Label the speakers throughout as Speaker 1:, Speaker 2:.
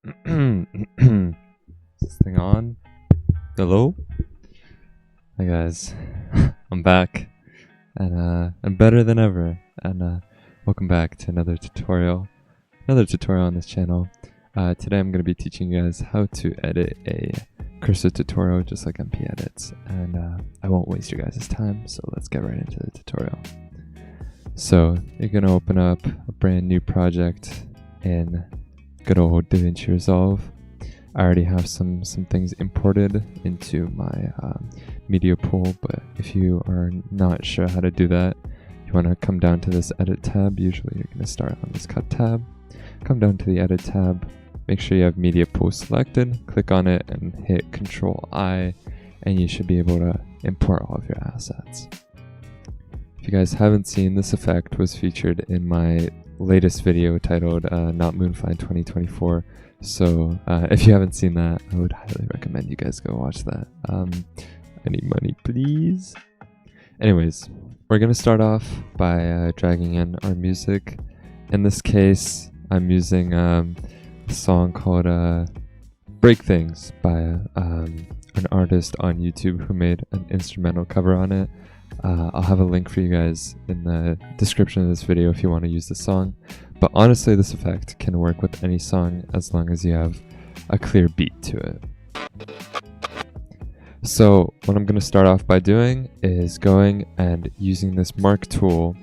Speaker 1: Is this thing on? Hello? Hi guys, I'm back and I'm better than ever and welcome back to another tutorial on this channel. Today I'm going to be teaching you guys how to edit a cursor tutorial just like MPEdits, and I won't waste your guys' time, so let's get right into the tutorial. So you're going to open up a brand new project in good old Davinci Resolve. I already have some things imported into my media pool, but if you are not sure how to do that, you want to come down to this edit tab. Usually you're going to start on this cut tab, come down to the edit tab, make sure you have media pool selected, click on it and hit Control I, and you should be able to import all of your assets. If you guys haven't seen, this effect was featured in my latest video titled Not Moonfine 2024. So if you haven't seen that, I would highly recommend you guys go watch that. I need money, please. Anyways, we're going to start off by dragging in our music. In this case, I'm using a song called Break Things by an artist on YouTube who made an instrumental cover on it. I'll have a link for you guys in the description of this video if you want to use the song. But honestly, this effect can work with any song as long as you have a clear beat to it. So what I'm going to start off by doing is going and using this mark tool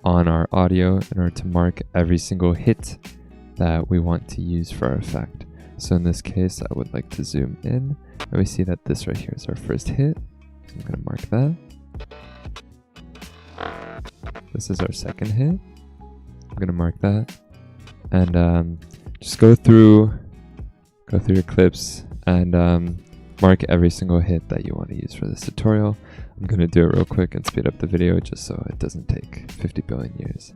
Speaker 1: on our audio in order to mark every single hit that we want to use for our effect. So in this case, I would like to zoom in, and we see that this right here is our first hit. So I'm going to mark that. This is our second hit. I'm going to mark that. And just go through your clips and mark every single hit that you want to use for this tutorial. I'm going to do it real quick and speed up the video just so it doesn't take 50 billion years.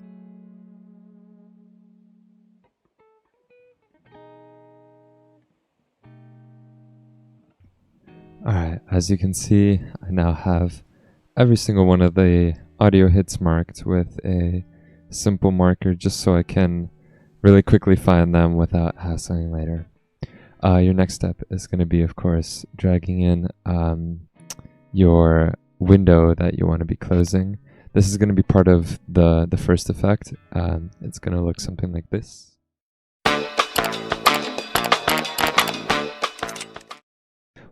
Speaker 1: Alright, as you can see, I now have every single one of the audio hits marked with a simple marker just so I can really quickly find them without hassling later. Your next step is going to be, of course, dragging in your window that you want to be closing. This is going to be part of the first effect. It's going to look something like this.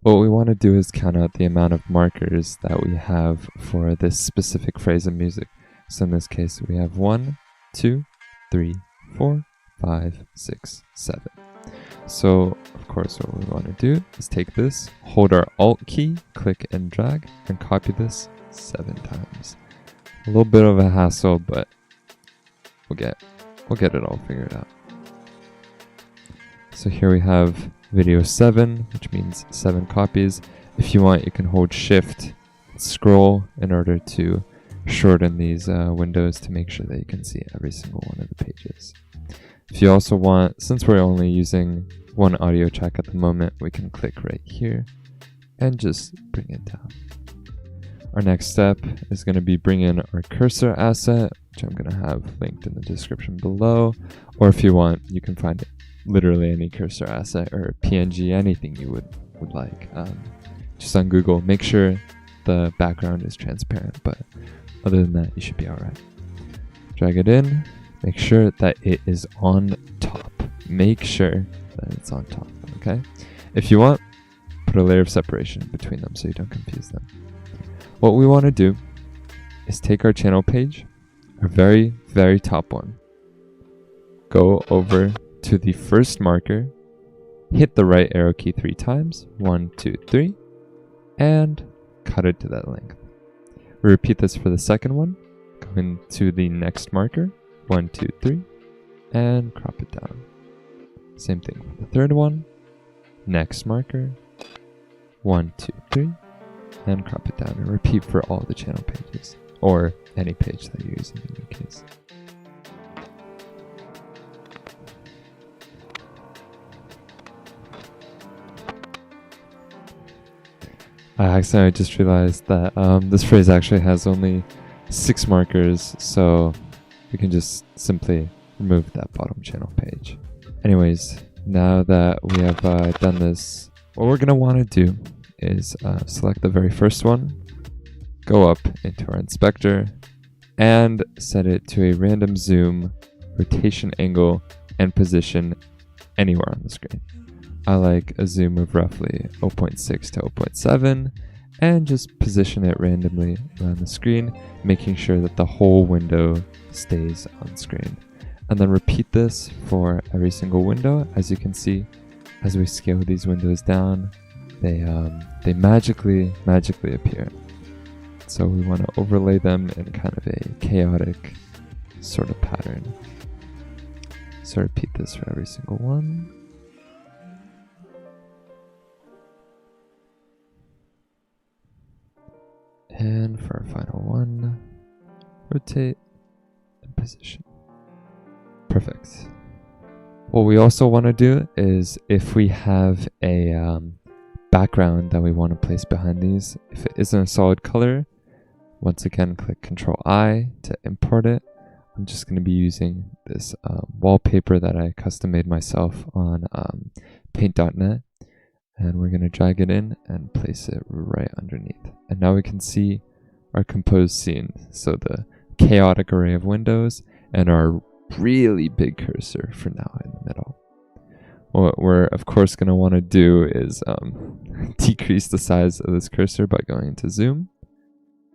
Speaker 1: What we want to do is count out the amount of markers that we have for this specific phrase of music. So in this case, we have 1, 2, 3, 4, 5, 6, 7. So of course, what we want to do is take this, hold our Alt key, click and drag, and copy this 7 times. A little bit of a hassle, but we'll get it all figured out. So here we have video 7, which means 7 copies. If you want, you can hold Shift and scroll in order to shorten these windows to make sure that you can see every single one of the pages. If you also want, since we're only using one audio track at the moment, we can click right here and just bring it down. Our next step is going to be bring in our cursor asset, which I'm going to have linked in the description below, or if you want, you can find literally any cursor asset or PNG, anything you would like. Just on Google, make sure the background is transparent, but other than that, you should be alright. Drag it in, make sure that it is on top. Make sure that it's on top, okay? If you want, put a layer of separation between them so you don't confuse them. What we want to do is take our channel page, our very, very top one, go over to the first marker, hit the right arrow key 3 times, 1, 2, 3, and cut it to that length. We repeat this for the second one, go into the next marker, 1, 2, 3, and crop it down. Same thing for the third one, next marker, 1, 2, 3, and crop it down, and repeat for all the channel pages, or any page that you're using in your case. I just realized that this phrase actually has only 6 markers, so we can just simply remove that bottom channel page. Anyways, now that we have done this, what we're going to want to do is select the very first one, go up into our inspector, and set it to a random zoom, rotation angle, and position anywhere on the screen. I like a zoom of roughly 0.6 to 0.7, and just position it randomly around the screen, making sure that the whole window stays on screen. And then repeat this for every single window. As you can see, as we scale these windows down, they magically appear. So we want to overlay them in kind of a chaotic sort of pattern. So repeat this for every single one. And for our final one, rotate and position. Perfect. What we also want to do is, if we have a background that we want to place behind these, if it isn't a solid color, once again click Ctrl-I to import it. I'm just going to be using this wallpaper that I custom made myself on paint.net, and we're going to drag it in and place it right underneath. And now we can see our composed scene, so the chaotic array of windows and our really big cursor for now in the middle. What we're of course going to want to do is decrease the size of this cursor by going into zoom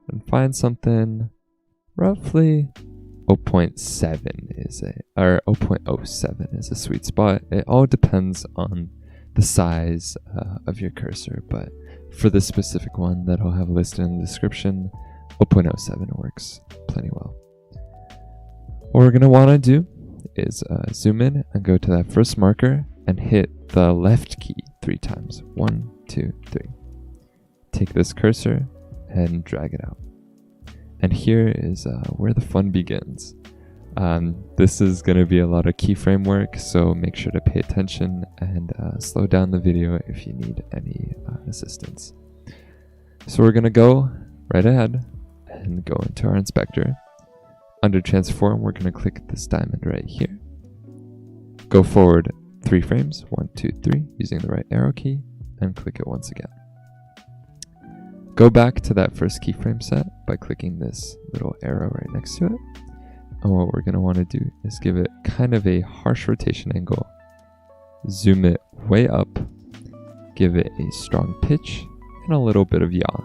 Speaker 1: and find something roughly 0.7 is or 0.07 is a sweet spot. It all depends on the size of your cursor, but for this specific one that I'll have listed in the description, 0.07 works plenty well. What we're going to want to do is zoom in and go to that first marker and hit the left key 3 times. 1, 2, 3. Take this cursor and drag it out. And here is where the fun begins. This is going to be a lot of keyframe work, so make sure to pay attention and slow down the video if you need any assistance. So we're going to go right ahead and go into our inspector. Under transform, we're going to click this diamond right here. Go forward 3 frames, 1, 2, 3, using the right arrow key, and click it once again. Go back to that first keyframe set by clicking this little arrow right next to it. And what we're going to want to do is give it kind of a harsh rotation angle, zoom it way up, give it a strong pitch, and a little bit of yaw.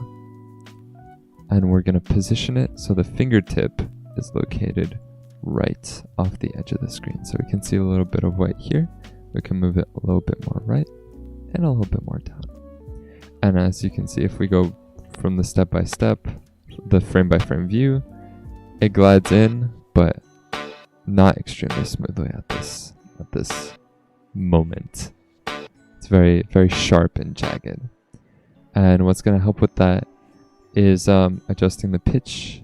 Speaker 1: And we're going to position it so the fingertip is located right off the edge of the screen. So we can see a little bit of white here. We can move it a little bit more right and a little bit more down. And as you can see, if we go from the step-by-step, the frame-by-frame view, it glides in, but not extremely smoothly at this moment. It's very, very sharp and jagged. And what's going to help with that is adjusting the pitch,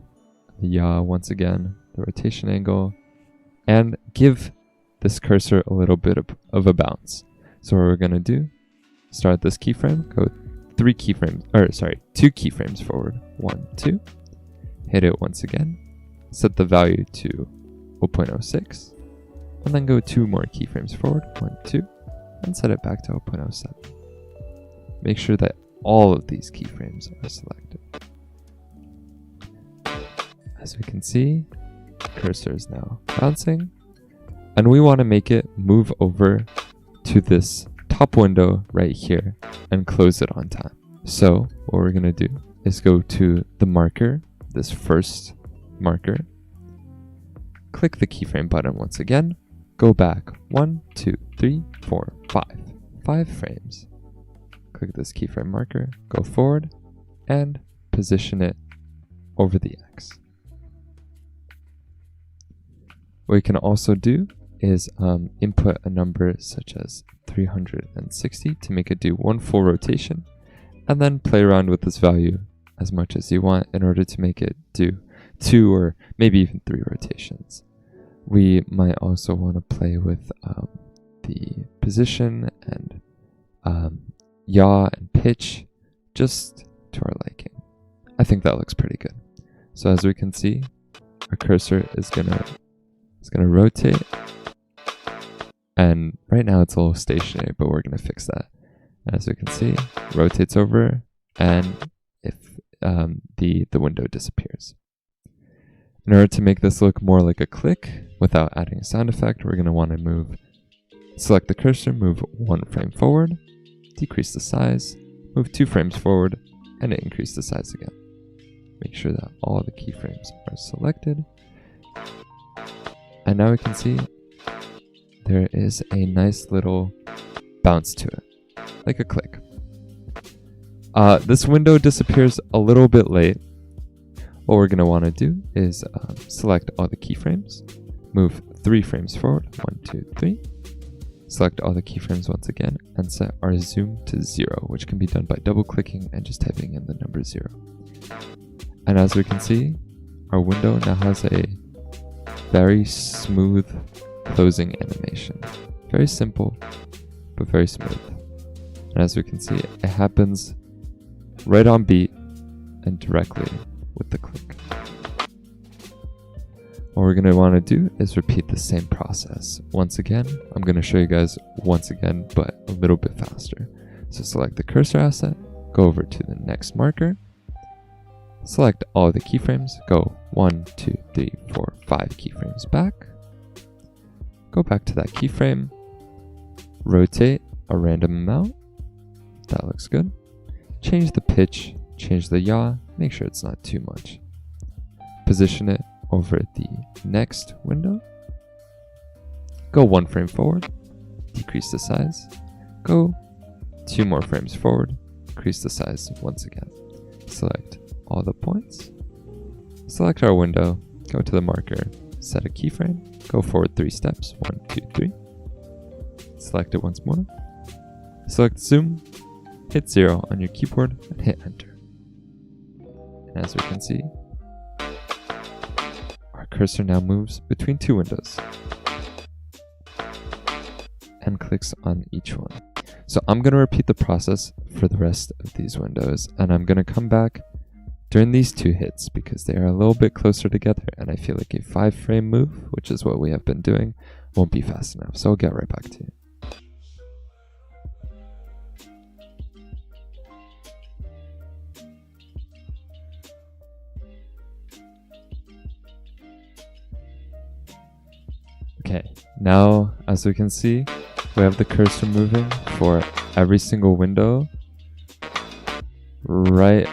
Speaker 1: the yaw once again, the rotation angle, and give this cursor a little bit of a bounce. So what we're going to do, start this keyframe, go 2 keyframes forward, 1, 2, hit it once again, set the value to 0.06, and then go 2 more keyframes forward, 1, 2, and set it back to 0.07. Make sure that all of these keyframes are selected. As we can see, the cursor is now bouncing, and we want to make it move over to this top window right here and close it on time. So what we're going to do is go to the marker, this first marker, click the keyframe button once again, go back 1, 2, 3, 4, 5 frames. Click this keyframe marker, go forward, and position it over the X. What we can also do is input a number such as 360 to make it do 1 full rotation, and then play around with this value as much as you want in order to make it do 2 or maybe even 3 rotations. We might also want to play with the position and yaw and pitch just to our liking. I think that looks pretty good. So as we can see, our cursor is gonna rotate And right now it's a little stationary, but we're going to fix that. As we can see, rotates over, and if the window disappears. In order to make this look more like a click without adding a sound effect, we're going to want to select the cursor, move 1 frame forward, decrease the size, move 2 frames forward, and increase the size again. Make sure that all the keyframes are selected. And now we can see there is a nice little bounce to it, like a click. This window disappears a little bit late. What we're going to want to do is select all the keyframes, move 3 frames forward, 1, 2, 3. Select all the keyframes once again, and set our zoom to 0, which can be done by double-clicking and just typing in the number 0. And as we can see, our window now has a very smooth closing animation. Very simple, but very smooth. And as we can see, it happens right on beat and directly with the click. What we're going to want to do is repeat the same process. Once again, I'm going to show you guys once again, but a little bit faster. So select the cursor asset, go over to the next marker, select all the keyframes, go 1, 2, 3, 4, 5 keyframes back, go back to that keyframe, rotate a random amount, that looks good, change the pitch, change the yaw, make sure it's not too much, position it over the next window, go 1 frame forward, decrease the size, go 2 more frames forward, increase the size once again. Select all the points, select our window, go to the marker, set a keyframe, go forward 3 steps, 1, 2, 3, select it once more, select zoom, hit 0 on your keyboard and hit enter. And as we can see, our cursor now moves between 2 windows and clicks on each one. So I'm going to repeat the process for the rest of these windows, and I'm going to come back during these 2 hits because they are a little bit closer together, and I feel like a 5-frame move, which is what we have been doing, won't be fast enough. So I'll get right back to you. Okay, now as we can see, we have the cursor moving for every single window right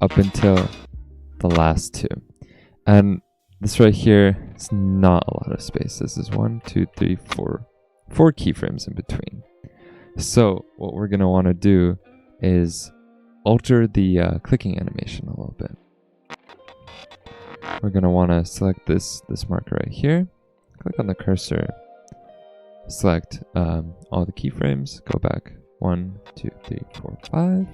Speaker 1: up until the last 2. And this right here is not a lot of space. This is 1, 2, 3, 4 keyframes in between. So what we're going to want to do is alter the clicking animation a little bit. We're going to want to select this marker right here. Click on the cursor, select all the keyframes, go back 1, 2, 3, 4, 5.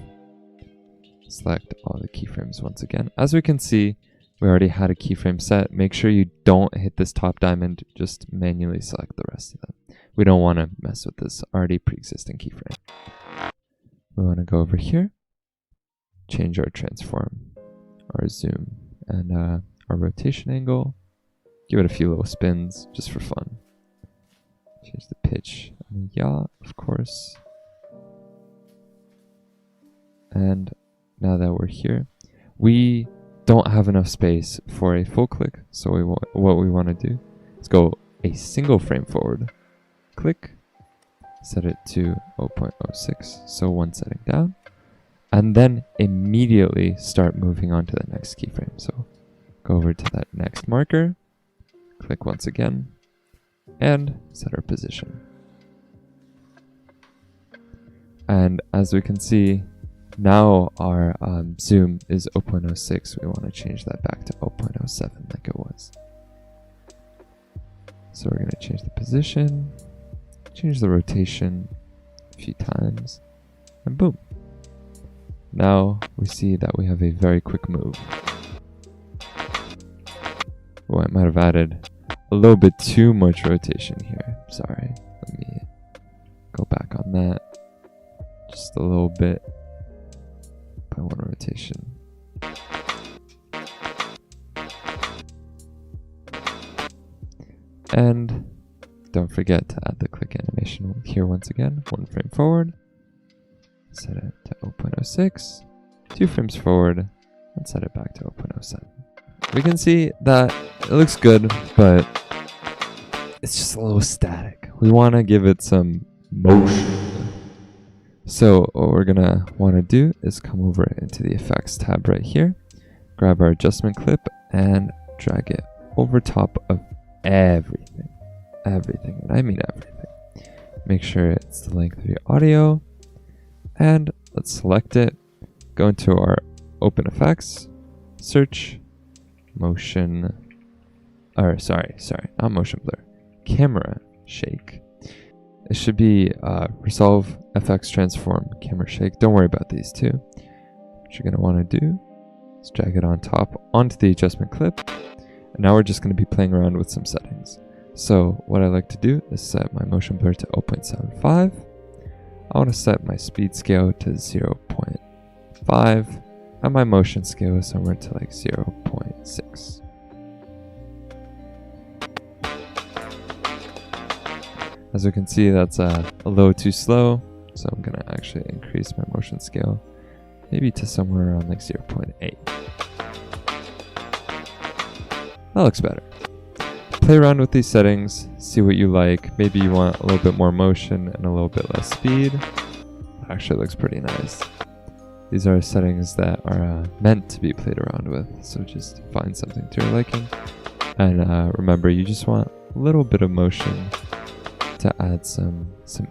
Speaker 1: Select all the keyframes once again. As we can see, we already had a keyframe set. Make sure you don't hit this top diamond, just manually select the rest of them. We don't want to mess with this already pre-existing keyframe. We want to go over here, change our transform, our zoom, and our rotation angle. Give it a few little spins just for fun. Change the pitch and the yaw, of course. And now that we're here, we don't have enough space for a full click. So what we want to do is go a single frame forward, click, set it to 0.06, so 1 setting down, and then immediately start moving on to the next keyframe. So go over to that next marker, click once again, and set our position. And as we can see, now our zoom is 0.06. We want to change that back to 0.07 like it was. So we're going to change the position, change the rotation a few times, and boom. Now we see that we have a very quick move. Oh, I might have added a little bit too much rotation here. Sorry. Let me go back on that. Just a little bit by 1 rotation. And don't forget to add the animation here once again. 1 frame forward, set it to 0.06, 2 frames forward, and set it back to 0.07. We can see that it looks good, but it's just a little static. We want to give it some motion. So what we're gonna want to do is come over into the effects tab right here, grab our adjustment clip and drag it over top of everything, and I mean everything. Make sure it's the length of your audio, and let's select it, go into our open effects, search motion, or sorry, not motion blur, camera shake. It should be Resolve FX Transform Camera Shake. Don't worry about these two. What you're going to want to do is drag it on top onto the adjustment clip. And now we're just going to be playing around with some settings. So what I like to do is set my motion blur to 0.75. I want to set my speed scale to 0.5 and my motion scale somewhere to like 0.6. As we can see, that's a little too slow, so I'm gonna actually increase my motion scale maybe to somewhere around like 0.8. That looks better. Play around with these settings, see what you like. Maybe you want a little bit more motion and a little bit less speed. It actually looks pretty nice. These are settings that are meant to be played around with, so just find something to your liking. And remember, you just want a little bit of motion to add some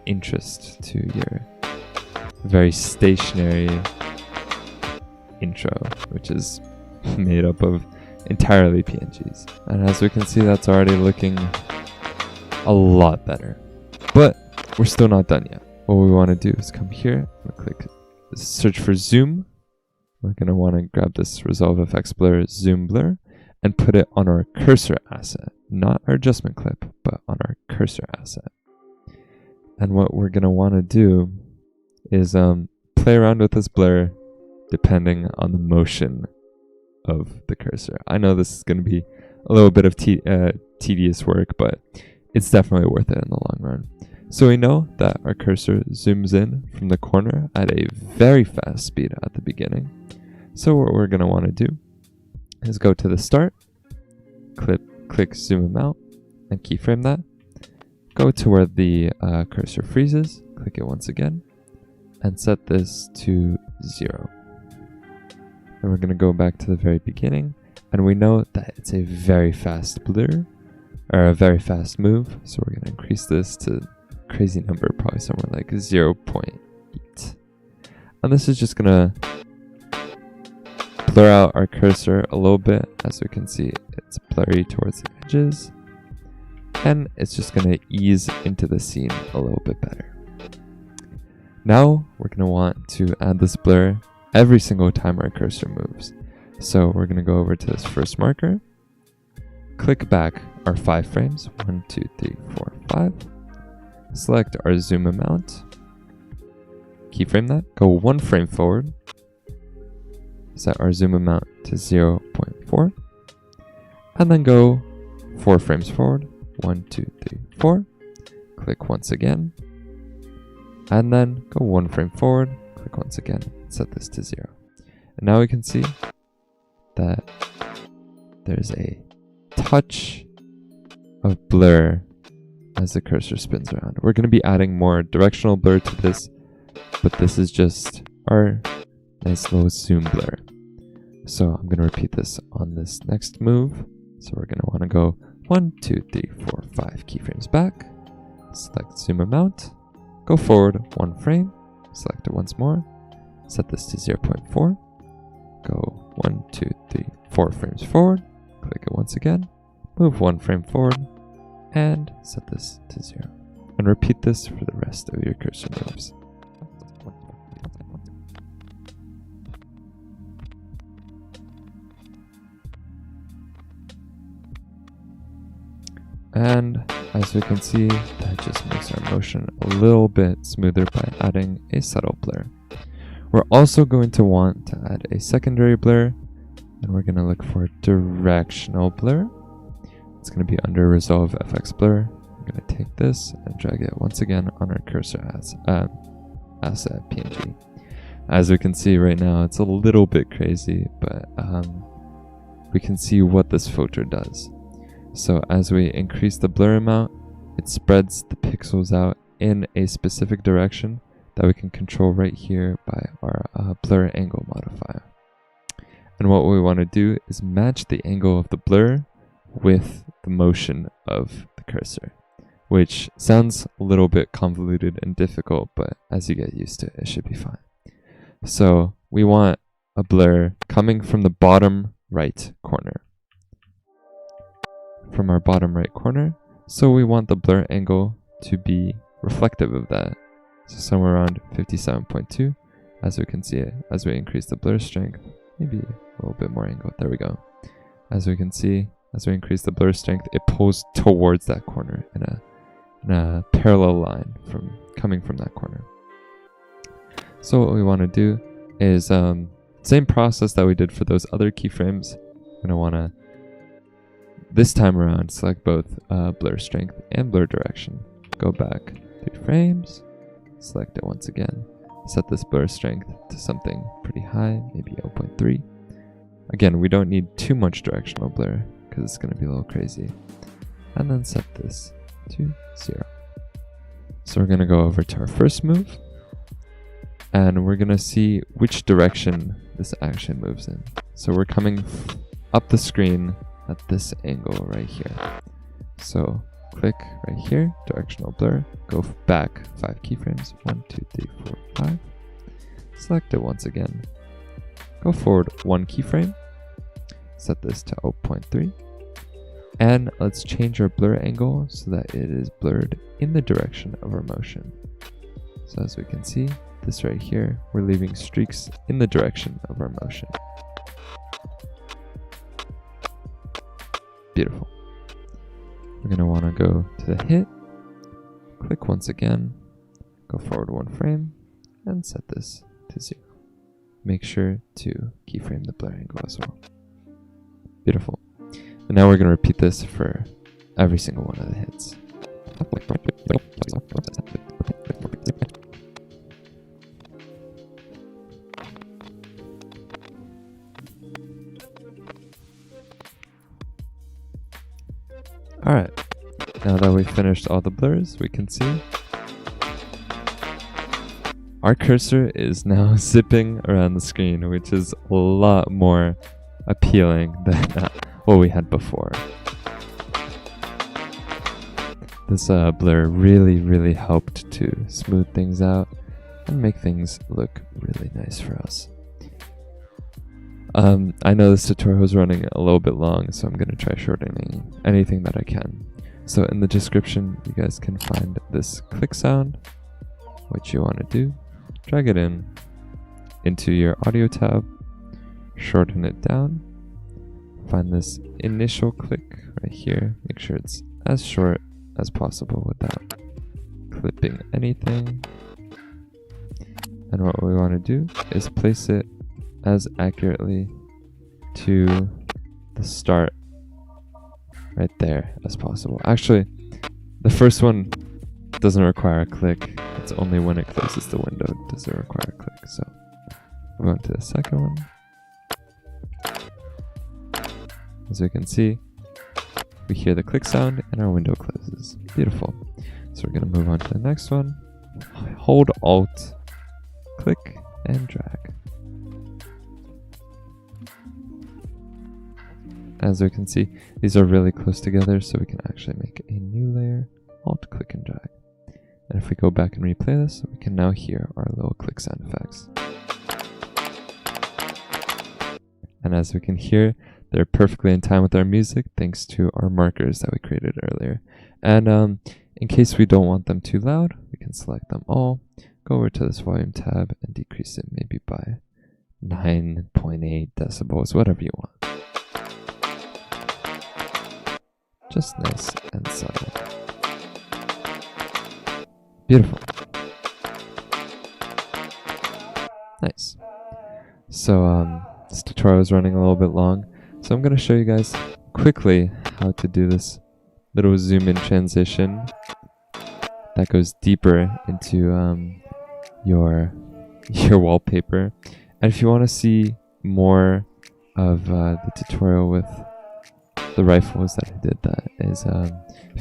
Speaker 1: interest to your very stationary intro, which is made up of entirely PNGs. And as we can see, that's already looking a lot better. But we're still not done yet. What we want to do is come here and click search for zoom. We're going to want to grab this Resolve FX Blur Zoom Blur and put it on our cursor asset, not our adjustment clip, but on our cursor asset. And what we're going to want to do is play around with this blur depending on the motion of the cursor. I know this is going to be a little bit of tedious work, but it's definitely worth it in the long run. So we know that our cursor zooms in from the corner at a very fast speed at the beginning. So what we're going to want to do is go to the start, click zoom out, and keyframe that. Go to where the cursor freezes, click it once again, and set this to 0. And we're going to go back to the very beginning, and we know that it's a very fast blur, or a very fast move, so we're going to increase this to a crazy number, probably somewhere like 0.8. And this is just going to blur out our cursor a little bit. As we can see, it's blurry towards the edges, and it's just going to ease into the scene a little bit better. Now we're going to want to add this blur every single time our cursor moves. So we're going to go over to this first marker, click back our 5 frames, 1, 2, 3, 4, 5, select our zoom amount, keyframe that, go 1 frame forward, set our zoom amount to 0.4, and then go 4 frames forward, 1, 2, 3, 4, click once again, and then go 1 frame forward, click once again, set this to 0. And now we can see that there's a touch of blur as the cursor spins around. We're going to be adding more directional blur to this, but this is just our nice little zoom blur. So I'm going to repeat this on this next move. So we're going to want to go 1, 2, 3, 4, 5 keyframes back, select zoom amount, go forward 1 frame, select it once more, set this to 0.4, go 1, 2, 3, 4 frames forward, click it once again, move 1 frame forward, and set this to 0. And repeat this for the rest of your cursor moves. And as we can see, that just makes our motion a little bit smoother by adding a subtle blur. We're also going to want to add a secondary blur, and we're going to look for directional blur. It's going to be under Resolve FX Blur, going to take this and drag it once again on our cursor asset PNG. As we can see right now, it's a little bit crazy, but we can see what this filter does. So as we increase the blur amount, it spreads the pixels out in a specific direction that we can control right here by our blur angle modifier. And what we want to do is match the angle of the blur with the motion of the cursor, which sounds a little bit convoluted and difficult, but as you get used to it, it should be fine. So we want a blur coming from the bottom right corner. From our bottom right corner, so we want the blur angle to be reflective of that. So somewhere around 57.2, as we can see it, as we increase the blur strength, maybe a little bit more angle, there we go. As we can see, as we increase the blur strength, it pulls towards that corner in a parallel line coming from that corner. So what we want to do is same process that we did for those other keyframes. We're going to want to, this time around, select both blur strength and blur direction. Go back 3 frames, select it once again, set this blur strength to something pretty high, maybe 0.3. Again, we don't need too much directional blur because it's going to be a little crazy. And then set this to 0. So we're going to go over to our first move, and we're going to see which direction this actually moves in. So we're coming up the screen at this angle right here. So click right here, directional blur, go back 5 keyframes, 1, 2, 3, 4, 5. Select it once again. Go forward 1 keyframe, set this to 0.3. And let's change our blur angle so that it is blurred in the direction of our motion. So as we can see, this right here, we're leaving streaks in the direction of our motion. Beautiful. We're going to want to go to the hit, click once again, go forward 1 frame, and set this to 0. Make sure to keyframe the blur angle as well. Beautiful. And now we're going to repeat this for every single one of the hits. Alright, now that we've finished all the blurs, we can see our cursor is now zipping around the screen, which is a lot more appealing than what we had before. This blur really helped to smooth things out and make things look really nice for us. I know this tutorial is running a little bit long, so I'm going to try shortening anything that I can. So in the description, you guys can find this click sound. What you want to do, drag it into your audio tab, shorten it down, find this initial click right here, make sure it's as short as possible without clipping anything. And what we want to do is place it as accurately to the start right there as possible. Actually, the first one doesn't require a click. It's only when it closes the window does it require a click. So we'll go into the second one. As we can see, we hear the click sound and our window closes. Beautiful. So we're going to move on to the next one. Hold Alt, click, and drag. As we can see, these are really close together, so we can actually make a new layer, Alt, click, and drag. And if we go back and replay this, we can now hear our little click sound effects. And as we can hear, they're perfectly in time with our music thanks to our markers that we created earlier. And in case we don't want them too loud, we can select them all, go over to this volume tab and decrease it maybe by 9.8 decibels, whatever you want. Just nice and subtle. Beautiful. Nice. So this tutorial is running a little bit long, so I'm going to show you guys quickly how to do this little zoom in transition that goes deeper into your wallpaper. And if you want to see more of the tutorial with the rifles that I did that is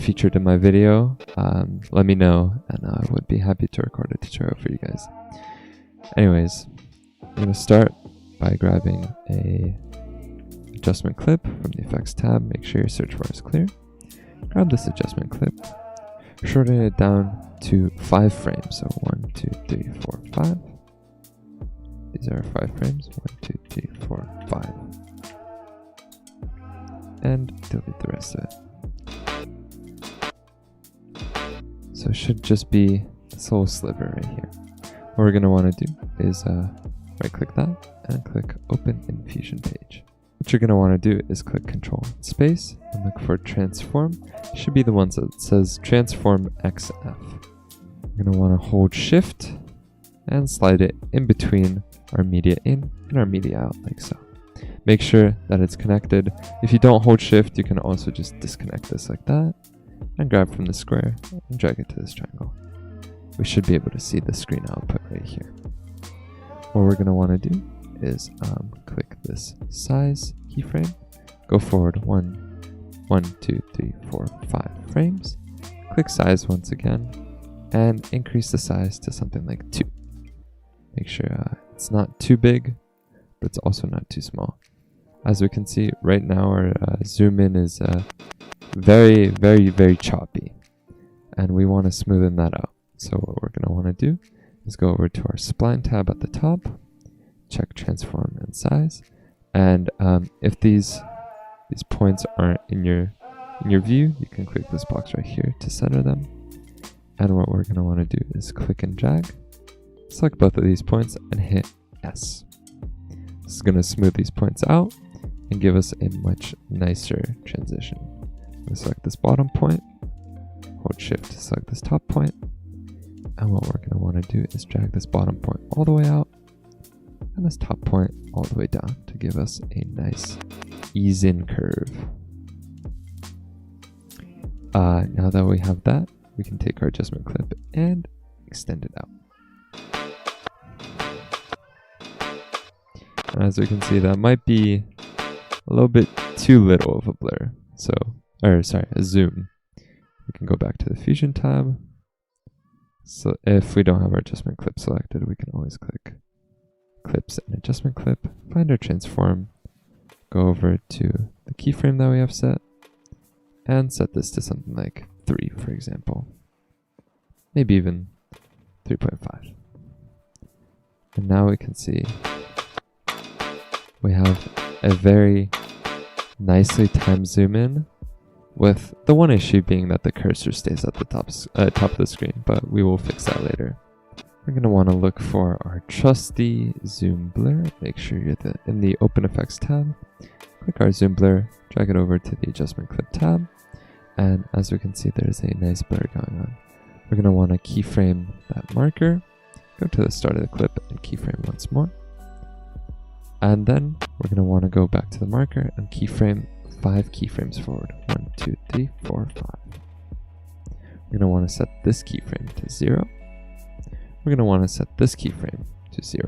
Speaker 1: featured in my video, let me know and I would be happy to record a tutorial for you guys. Anyways, I'm going to start by grabbing a adjustment clip from the effects tab. Make sure your search bar is clear. Grab this adjustment clip, shorten it down to 5 frames. So 1, 2, 3, 4, 5. These are 5 frames. 1, 2, 3, 4, 5. And delete the rest of it. So it should just be this little sliver right here. What we're going to want to do is right click that and click Open in Fusion Page. What you're going to want to do is click Control Space and look for Transform. It should be the ones that says Transform XF. You're going to want to hold Shift and slide it in between our media in and our media out like so. Make sure that it's connected. If you don't hold Shift, you can also just disconnect this like that and grab from the square and drag it to this triangle. We should be able to see the screen output right here. What we're going to want to do is click this size keyframe, go forward 1, 2, 3, 4, 5 frames, click size once again, and increase the size to something like 2. Make sure it's not too big, but it's also not too small. As we can see right now, our zoom in is very, very, very choppy, and we want to smoothen that out. So what we're going to want to do is go over to our spline tab at the top, check transform and size, and if these points aren't in your view, you can click this box right here to center them. And what we're going to want to do is click and drag, select both of these points and hit S. This is going to smooth these points out and give us a much nicer transition. I'm going to select this bottom point, hold Shift to select this top point, and what we're going to want to do is drag this bottom point all the way out and this top point all the way down to give us a nice ease-in curve. Now that we have that, we can take our adjustment clip and extend it out. And as we can see, that might be a little bit too little of a blur. A zoom. We can go back to the Fusion tab. So if we don't have our adjustment clip selected, we can always click Clips and Adjustment Clip, find our transform, go over to the keyframe that we have set, and set this to something like 3, for example. Maybe even 3.5. And now we can see we have a very nicely timed zoom in, with the one issue being that the cursor stays at the top of the screen, but we will fix that later. We're going to want to look for our trusty zoom blur. Make sure you're in the Open Effects tab. Click our zoom blur, drag it over to the Adjustment Clip tab, and as we can see, there's a nice blur going on. We're going to want to keyframe that marker, go to the start of the clip and keyframe once more. And then we're going to want to go back to the marker and keyframe 5 keyframes forward. 1, 2, 3, 4, 5. We're going to want to set this keyframe to 0. We're going to want to set this keyframe to 0.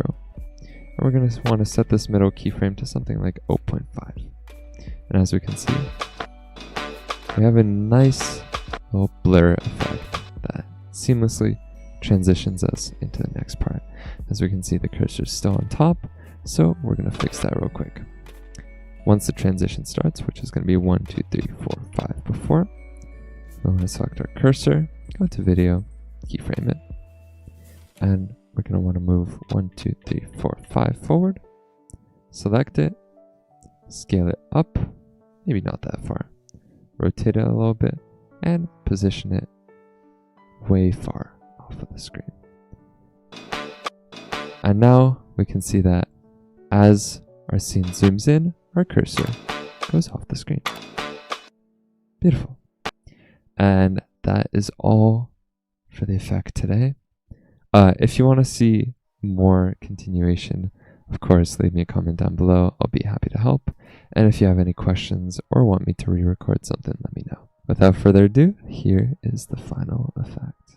Speaker 1: And we're going to want to set this middle keyframe to something like 0.5. And as we can see, we have a nice little blur effect that seamlessly transitions us into the next part. As we can see, the cursor is still on top, so we're going to fix that real quick. Once the transition starts, which is going to be 1, 2, 3, 4, 5 before, we're going to select our cursor, go to video, keyframe it, and we're going to want to move 1, 2, 3, 4, 5 forward, select it, scale it up, maybe not that far, rotate it a little bit, and position it way far off of the screen. And now we can see that as our scene zooms in, our cursor goes off the screen. Beautiful. And that is all for the effect today. If you want to see more continuation, of course, leave me a comment down below. I'll be happy to help. And if you have any questions or want me to re-record something, let me know. Without further ado, here is the final effect.